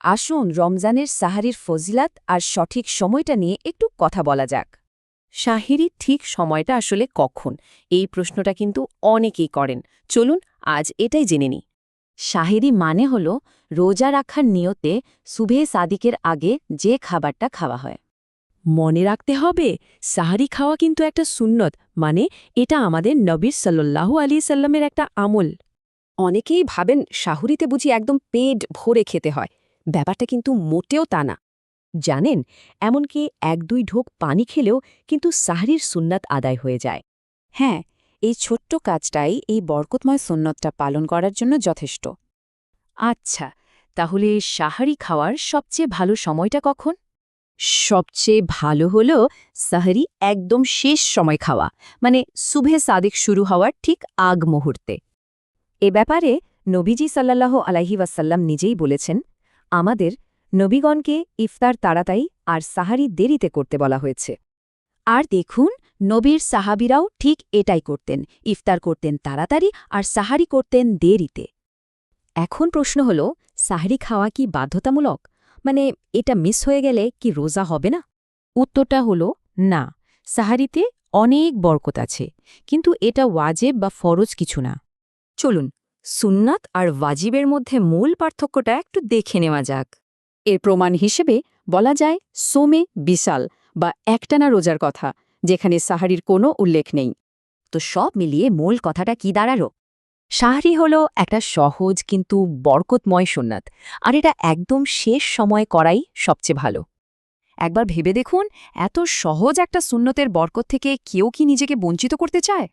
আসুন রমজানের সাহারির ফজিলাত আর সঠিক সময়টা নিয়ে একটু কথা বলা যাক। সাহেরির ঠিক সময়টা আসলে কখন, এই প্রশ্নটা কিন্তু অনেকেই করেন। চলুন আজ এটাই জেনে নিই। সাহেরি মানে হল রোজা রাখার নিয়তে সুবহে সাদিকের আগে যে খাবারটা খাওয়া হয়। মনে রাখতে হবে, সাহারি খাওয়া কিন্তু একটা সুন্নত, মানে এটা আমাদের নবী সাল্লাল্লাহু আলাইহি সাল্লামের একটা আমল। অনেকেই ভাবেন সাহুরিতে বুঝি একদম পেট ভরে খেতে হয়। ব্যাপারটা কিন্তু মোটেও তা না। জানেন, এমনকি ১-২ ঢোক পানি খেলেও কিন্তু সাহরির সুন্নাত আদায় হয়ে যায়। হ্যাঁ, এই ছোট্ট কাজটাই এই বরকতময় সুন্নতটা পালন করার জন্য যথেষ্ট। আচ্ছা, তাহলে সাহারি খাওয়ার সবচেয়ে ভালো সময়টা কখন? সবচেয়ে ভালো হলো সাহারি একদম শেষ সময় খাওয়া, মানে সুবহে সাদিক শুরু হওয়ার ঠিক আগ মুহূর্তে। এ ব্যাপারে নবীজি সাল্লাল্লাহু আলাইহি ওয়াসাল্লাম নিজেই বলেছেন, আমাদের নবীগণকে ইফতার তাড়াতাড়ি আর সাহারি দেরিতে করতে বলা হয়েছে। আর দেখুন, নবীর সাহাবিরাও ঠিক এটাই করতেন, ইফতার করতেন তাড়াতাড়ি আর সাহারি করতেন দেরিতে। এখন প্রশ্ন হল, সাহারি খাওয়া কি বাধ্যতামূলক? মানে এটা মিস হয়ে গেলে কি রোজা হবে না? উত্তরটা হলো না। সাহারিতে অনেক বরকত আছে, কিন্তু এটা ওয়াজেব বা ফরজ কিছু না। চলুন সুন্নাত আর ওয়াজিবের মধ্যে মূল পার্থক্যটা একটু দেখে নেওয়া যাক। এর প্রমাণ হিসেবে বলা যায় সোমে বিশাল বা একটানা রোজার কথা, যেখানে সাহারির কোনো উল্লেখ নেই। তো সব মিলিয়ে মূল কথাটা কি দাঁড়ালো? সাহারি হল একটা সহজ কিন্তু বরকতময় সুন্নাত, আর এটা একদম শেষ সময় করাই সবচেয়ে ভালো। একবার ভেবে দেখুন, এত সহজ একটা সুন্নতের বরকত থেকে কেউ কি নিজেকে বঞ্চিত করতে চায়?